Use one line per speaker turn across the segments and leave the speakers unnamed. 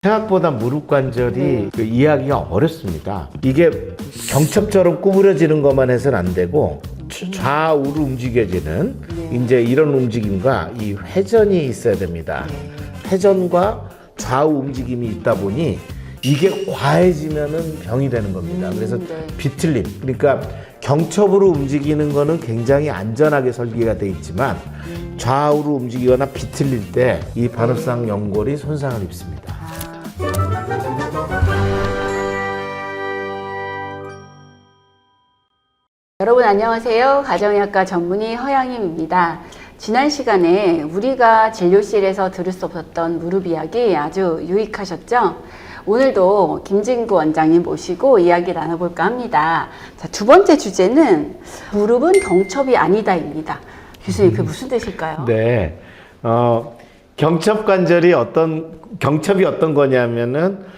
생각보다 무릎 관절이 이해하기가 어렵습니다. 이게 경첩처럼 구부러지는 것만 해서는 안 되고 좌우로 움직여지는 이제 이런 움직임과 이 회전이 있어야 됩니다. 회전과 좌우 움직임이 있다 보니 이게 과해지면은 병이 되는 겁니다. 그래서 비틀림, 그러니까 경첩으로 움직이는 거는 굉장히 안전하게 설계가 돼 있지만 좌우로 움직이거나 비틀릴 때 이 반흡상 연골이 손상을 입습니다.
여러분 안녕하세요. 가정의학과 전문의 허양임입니다. 지난 시간에 우리가 진료실에서 들을 수 없었던 무릎 이야기 아주 유익하셨죠? 오늘도 김진구 원장님 모시고 이야기 나눠볼까 합니다. 자, 두 번째 주제는 무릎은 경첩이 아니다입니다. 교수님, 그게 무슨 뜻일까요?
네, 경첩이 어떤 거냐면은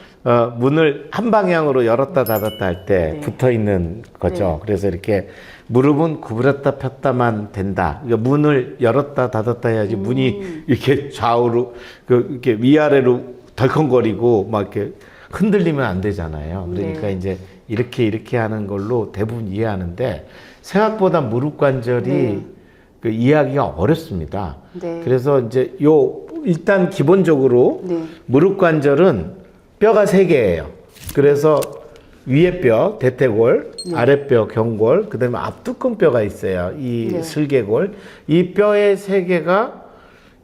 문을 한 방향으로 열었다 닫았다 할 때 붙어 있는 거죠. 그래서 이렇게 무릎은 구부렸다 폈다만 된다. 그러니까 문을 열었다 닫았다 해야지 문이 이렇게 좌우로 이렇게 위아래로 덜컹거리고 막 이렇게 흔들리면 안 되잖아요. 그러니까 이제 이렇게 하는 걸로 대부분 이해하는데 생각보다 무릎 관절이 이해하기가 어렵습니다. 그래서 이제 일단 기본적으로 무릎 관절은 뼈가 3개예요. 그래서 위에 뼈, 대퇴골, 아랫뼈, 경골, 그 다음에 앞두근뼈가 있어요. 이 슬개골. 이 뼈의 3개가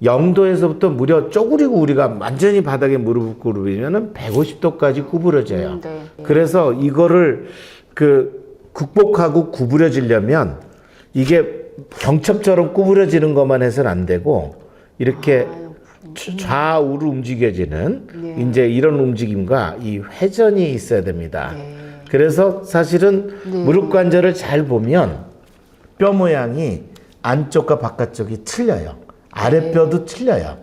0도에서부터 무려 쪼그리고 우리가 완전히 바닥에 무릎을 꿇으면은 150도까지 구부러져요. 그래서 이거를 극복하고 구부러지려면 이게 경첩처럼 구부러지는 것만 해서는 안 되고 이렇게 좌우로 움직여지는 이제 이런 움직임과 이 회전이 있어야 됩니다. 그래서 사실은 무릎 관절을 잘 보면 뼈 모양이 안쪽과 바깥쪽이 틀려요. 아랫뼈도 틀려요.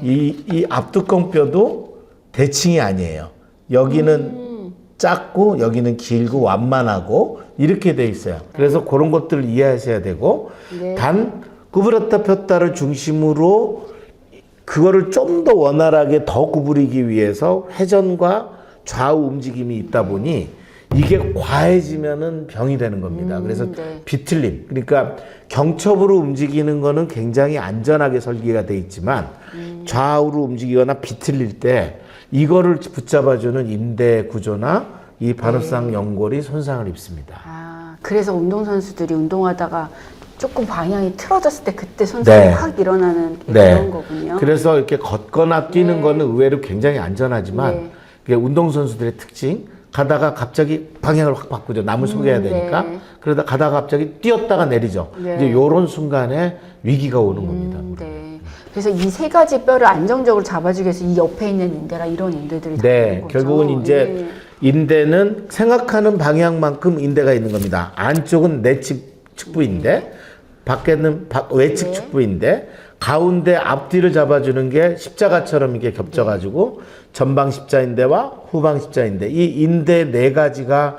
이 앞두꺼뼈도 대칭이 아니에요. 여기는 작고 여기는 길고 완만하고 이렇게 돼 있어요. 그래서 그런 것들을 이해하셔야 되고 단 구부렸다 폈다를 중심으로 그거를 좀 더 원활하게 더 구부리기 위해서 회전과 좌우 움직임이 있다 보니 이게 과해지면은 병이 되는 겁니다. 그래서 비틀림, 그러니까 경첩으로 움직이는 거는 굉장히 안전하게 설계가 돼 있지만 좌우로 움직이거나 비틀릴 때 이거를 붙잡아주는 임대 구조나 이 반흡상 연골이 손상을 입습니다.
그래서 운동선수들이 운동하다가 조금 방향이 틀어졌을 때 그때 손상이 확 일어나는 그런 거군요.
그래서 이렇게 걷거나 뛰는 거는 의외로 굉장히 안전하지만 그게 운동선수들의 특징, 가다가 갑자기 방향을 확 바꾸죠. 남을 속여야 되니까. 그러다 가다가 갑자기 뛰었다가 내리죠. 이제 이런 순간에 위기가 오는 겁니다.
그래서 이 3가지 뼈를 안정적으로 잡아주기 위해서 이 옆에 있는 인대라 이런 인대들이 다 있는 거죠. 결국은
이제 인대는 생각하는 방향만큼 인대가 있는 겁니다. 안쪽은 내측 측부인대, 밖에는 외측 측부인대, 가운데 앞뒤를 잡아주는 게 십자가처럼 이게 겹쳐가지고 전방 십자인대와 후방 십자인대, 이 인대 4가지가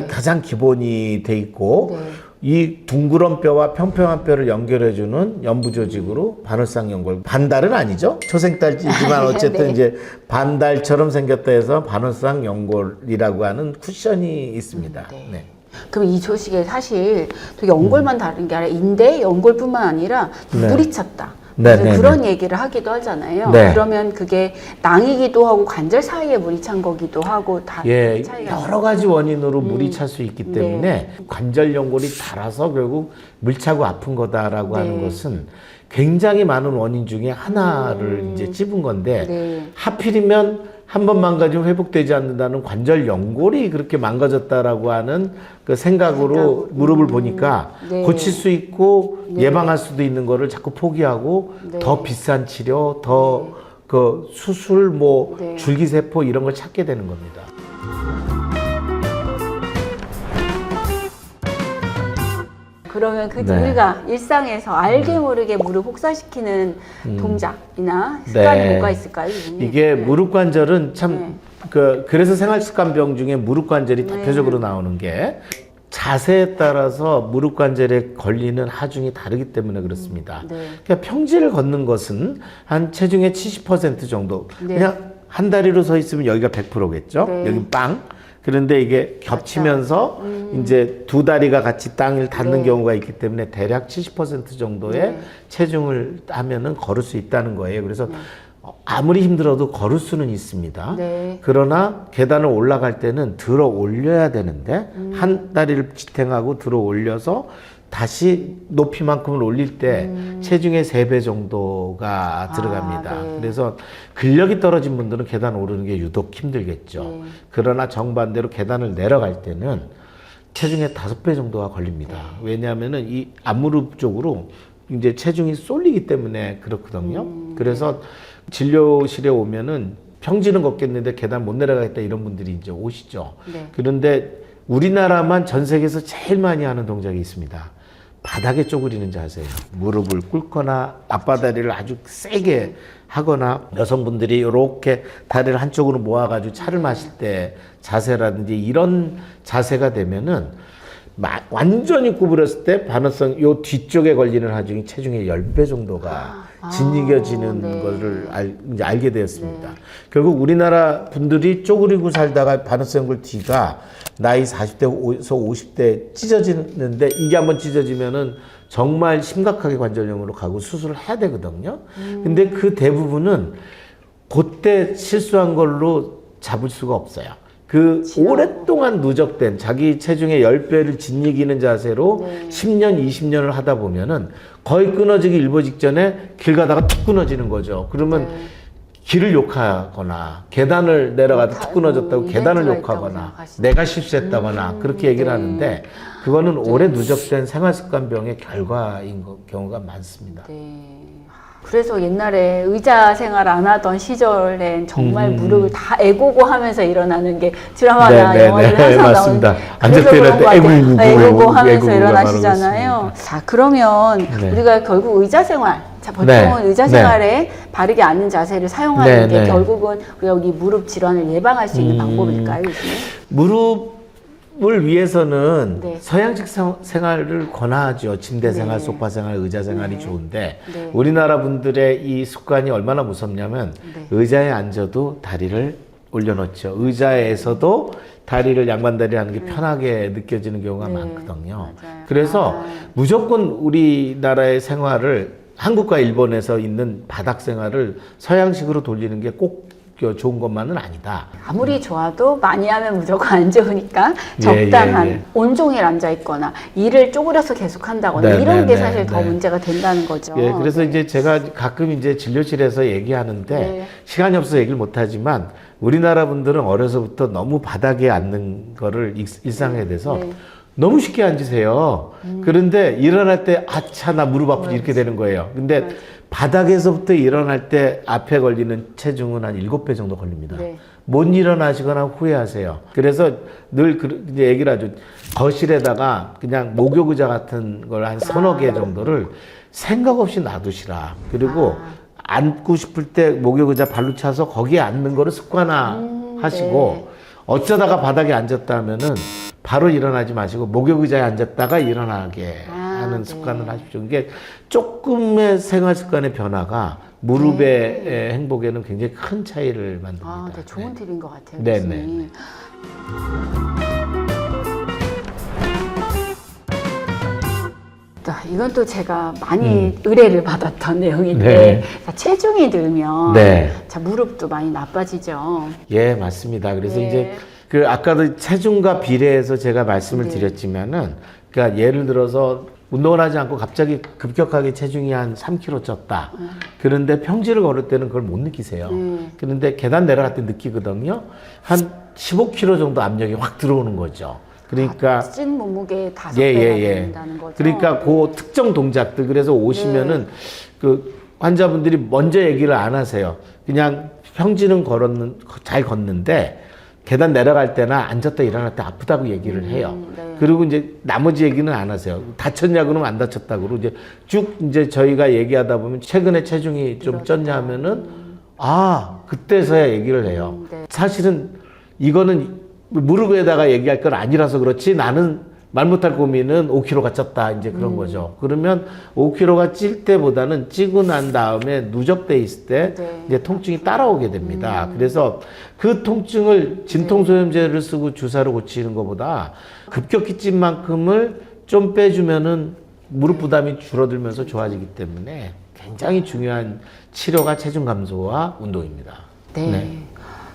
가장 기본이 돼 있고 이 둥그런 뼈와 평평한 뼈를 연결해주는 연부조직으로 반월상 연골, 반달은 아니죠. 초생달이지만 어쨌든 이제 반달처럼 생겼다 해서 반월상 연골이라고 하는 쿠션이 있습니다.
그럼 이 조직에 사실 또 연골만 다른 게 아니라 인대, 연골뿐만 아니라 물이 찼다. 그런 얘기를 하기도 하잖아요. 그러면 그게 낭이기도 하고 관절 사이에 물이 찬 거기도 하고 다 차이가
여러 가지 원인으로 물이 찰 수 있기 때문에 관절 연골이 닳아서 결국 물 차고 아픈 거다라고 하는 것은 굉장히 많은 원인 중에 하나를 이제 찝은 건데 하필이면 한 번 망가지면 회복되지 않는다는 관절 연골이 그렇게 망가졌다라고 하는 그 생각으로 무릎을 보니까 고칠 수 있고 예방할 수도 있는 거를 자꾸 포기하고 더 비싼 치료, 더 그 수술, 줄기세포 이런 걸 찾게 되는 겁니다.
그러면 우리가 일상에서 알게 모르게 무릎 혹사시키는 동작이나 습관이 뭐가 있을까요?
이게 무릎 관절은 참 그래서 생활습관병 중에 무릎 관절이 대표적으로 나오는 게 자세에 따라서 무릎 관절에 걸리는 하중이 다르기 때문에 그렇습니다. 그러니까 평지를 걷는 것은 한 체중의 70% 정도 그냥 한 다리로 서 있으면 여기가 100%겠죠.
네.
여기 빵. 그런데 이게 겹치면서 이제 두 다리가 같이 땅을 닿는
네.
경우가 있기 때문에 대략 70% 정도의
네.
체중을 하면은 걸을 수 있다는 거예요. 그래서 아무리 힘들어도 걸을 수는 있습니다.
네.
그러나 계단을 올라갈 때는 들어 올려야 되는데 한 다리를 지탱하고 들어 올려서 다시 높이만큼을 올릴 때 체중의 3배 정도가 들어갑니다.
네.
그래서 근력이 떨어진 분들은 계단 오르는 게 유독 힘들겠죠.
네.
그러나 정반대로 계단을 내려갈 때는 체중의 5배 정도가 걸립니다. 왜냐하면은 이 앞무릎 쪽으로 이제 체중이 쏠리기 때문에 그렇거든요. 그래서 진료실에 오면은 평지는 걷겠는데 계단 못 내려가겠다 이런 분들이 이제 오시죠.
네.
그런데 우리나라만 전 세계에서 제일 많이 하는 동작이 있습니다. 바닥에 쪼그리는 자세예요. 무릎을 꿇거나 앞바다리를 아주 세게 하거나 여성분들이 이렇게 다리를 한쪽으로 모아가지고 차를 마실 때 자세라든지 이런 자세가 되면은 완전히 구부렸을 때 반응성 요 뒤쪽에 걸리는 하중이 체중의 10배 정도가 짓이겨지는
네.
거를 이제 알게 되었습니다. 결국 우리나라 분들이 쪼그리고 살다가 반응성 뒤가 나이 40대에서 50대 찢어지는데 이게 한번 찢어지면은 정말 심각하게 관절염으로 가고 수술을 해야 되거든요. 근데 그 대부분은 그때 실수한 걸로 잡을 수가 없어요. 그 오랫동안 누적된 자기 체중의 10배를 짓이기는 자세로
네.
10년, 20년을 하다 보면은 거의 끊어지기 일보 직전에 길 가다가 툭 끊어지는 거죠. 그러면
네.
길을 욕하거나 계단을 내려가다 툭 끊어졌다고 계단을
이벤트가
욕하거나
있다고 생각하시죠.
내가 실수했다거나 그렇게 얘기를
네.
하는데 그거는 오래 누적된 생활습관병의 결과인 경우가 많습니다.
네. 그래서 옛날에 의자 생활 안 하던 시절엔 정말 무릎을 다 애고고 하면서 일어나는 게 드라마나
네,
영화들
네,
항상
맞습니다.
나오는
앉을 때 이럴 때 애구구구,
애고고 하면서
애구구가
일어나시잖아요.
바로
자, 그러면
네.
우리가 결국 의자 생활, 자, 보통은
네.
의자
네.
생활에 바르게 앉는 자세를 사용하는
네,
게
네.
결국은 우리가 여기 무릎 질환을 예방할 수 있는 방법일까요, 요즘에?
무릎을 위해서는
네.
서양식 생활을 권하죠. 침대 생활,
네.
소파 생활, 의자 생활이
네.
좋은데
네.
우리나라 분들의 이 습관이 얼마나 무섭냐면
네.
의자에 앉아도 다리를 올려놓죠. 의자에서도 다리를 양반다리 하는 게 편하게 느껴지는 경우가
네.
많거든요.
맞아요.
그래서 무조건 우리나라의 생활을 한국과 일본에서 있는 바닥 생활을 서양식으로 돌리는 게 꼭 좋은 것만은 아니다.
아무리 좋아도 많이 하면 무조건 안 좋으니까
예,
적당한
예, 예.
온종일 앉아 있거나 일을 쪼그려서 계속 한다거나
네,
이런
네,
게
네,
사실 더
네.
문제가 된다는 거죠.
예, 그래서 이제 제가 가끔 이제 진료실에서 얘기하는데
네.
시간이 없어서 얘기를 못 하지만 우리나라 분들은 어려서부터 너무 바닥에 앉는 거를 일상에 돼서
네.
너무 쉽게 앉으세요. 그런데 일어날 때 아차 나 무릎 아프지 이렇게 되는 거예요. 근데 바닥에서부터 일어날 때 앞에 걸리는 체중은 한 7배 정도 걸립니다.
네.
못 일어나시거나 후회하세요. 그래서 늘 이제 얘기를 하죠. 거실에다가 그냥 목욕의자 같은 걸 한 서너 개 정도를 생각 없이 놔두시라. 그리고 앉고 싶을 때 목욕의자 발로 차서 거기에 앉는 거를 습관화하시고
네.
어쩌다가 바닥에 앉았다 하면은 바로 일어나지 마시고 목욕의자에 앉았다가 일어나게 하는
네.
습관을 하십시오. 이게 조금의 생활 습관의 변화가 무릎의 행복에는 굉장히 큰 차이를 만듭니다.
아, 네, 좋은 팁인 것 같아요.
네,
교수님. 자, 이건 또 제가 많이 의뢰를 받았던 내용인데
네.
자, 체중이 늘면
네.
자, 무릎도 많이 나빠지죠.
예, 맞습니다. 그래서
네.
이제 그 아까도 체중과 비례해서 제가 말씀을 드렸지만은 그러니까 예를 들어서 운동을 하지 않고 갑자기 급격하게 체중이 한 3kg 쪘다. 그런데 평지를 걸을 때는 그걸 못 느끼세요. 그런데 계단 내려갈 때 느끼거든요. 한 15kg 정도 압력이 확 들어오는 거죠. 그러니까
찐 몸무게 5배가 된다는 거죠.
그러니까 그 특정 동작들 그래서 오시면은 그 환자분들이 먼저 얘기를 안 하세요. 그냥 평지는 잘 걷는데 계단 내려갈 때나 앉았다 일어날 때 아프다고 얘기를 해요.
네.
그리고 이제 나머지 얘기는 안 하세요. 다쳤냐 그러면 안 다쳤다고 그러고 이제 쭉 이제 저희가 얘기하다 보면 최근에 체중이 좀 쪘냐 하면은 아 그때서야 얘기를 해요.
네.
사실은 이거는 무릎에다가 얘기할 건 아니라서 그렇지 나는 말 못할 고민은 5kg가 쪘다 이제 그런 거죠. 그러면 5kg가 찔 때보다는 찌고 난 다음에 누적돼 있을 때
네.
이제 통증이 따라오게 됩니다. 그래서 그 통증을 진통소염제를 쓰고 주사로 고치는 것보다 급격히 찐 만큼을 좀 빼주면은 무릎 부담이 줄어들면서 좋아지기 때문에 굉장히 중요한 치료가 체중 감소와 운동입니다.
네.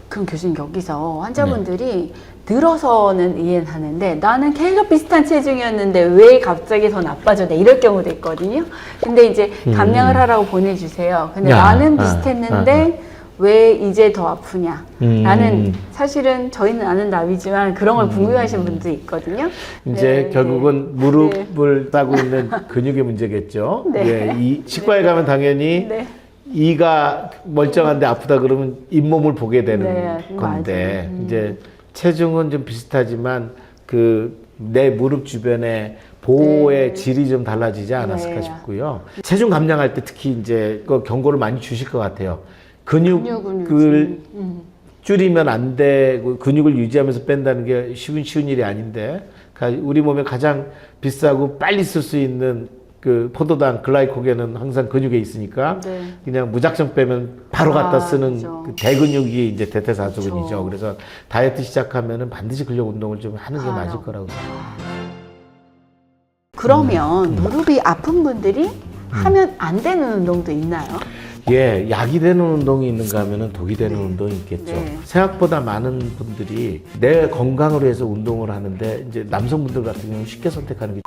그럼 교수님 여기서 환자분들이 늘어서는 이해는 하는데 나는 계속 비슷한 체중이었는데 왜 갑자기 더 나빠졌네 이럴 경우도 있거든요. 근데 이제 감량을 하라고 보내주세요. 근데
야,
나는 비슷했는데 왜 이제 더 아프냐? 나는 사실은 저희는 아는 나이지만 그런 걸 궁금해하시는 분들이 있거든요.
이제
네,
결국은 무릎을 따고 있는 근육의 문제겠죠.
네.
예, 이 치과에 가면 당연히
네.
이가 멀쩡한데 아프다 그러면 잇몸을 보게 되는
네,
건데 이제 체중은 좀 비슷하지만 그 내 무릎 주변에 보호의 질이 좀 달라지지 않았을까
네.
싶고요. 체중 감량할 때 특히 이제 그 경고를 많이 주실 것 같아요. 근육을
근육을
줄이면 안 되고 근육을 유지하면서 뺀다는 게 쉬운 일이 아닌데 우리 몸에 가장 비싸고 빨리 쓸 수 있는 그 포도당 글라이코겐은 항상 근육에 있으니까
네.
그냥 무작정 빼면 바로 갖다 쓰는
그렇죠.
그 대근육이 이제 대퇴사두근이죠.
그렇죠.
그래서 다이어트 시작하면은 반드시 근력 운동을 좀 하는 게 맞을 거라고 생각합니다.
그러면 무릎이 아픈 분들이 하면 안 되는 운동도 있나요?
예, 약이 되는 운동이 있는가 하면은 독이 되는 운동이 있겠죠.
네.
생각보다 많은 분들이 내 건강을 위해서 운동을 하는데 이제 남성분들 같은 경우는 쉽게 선택하는 게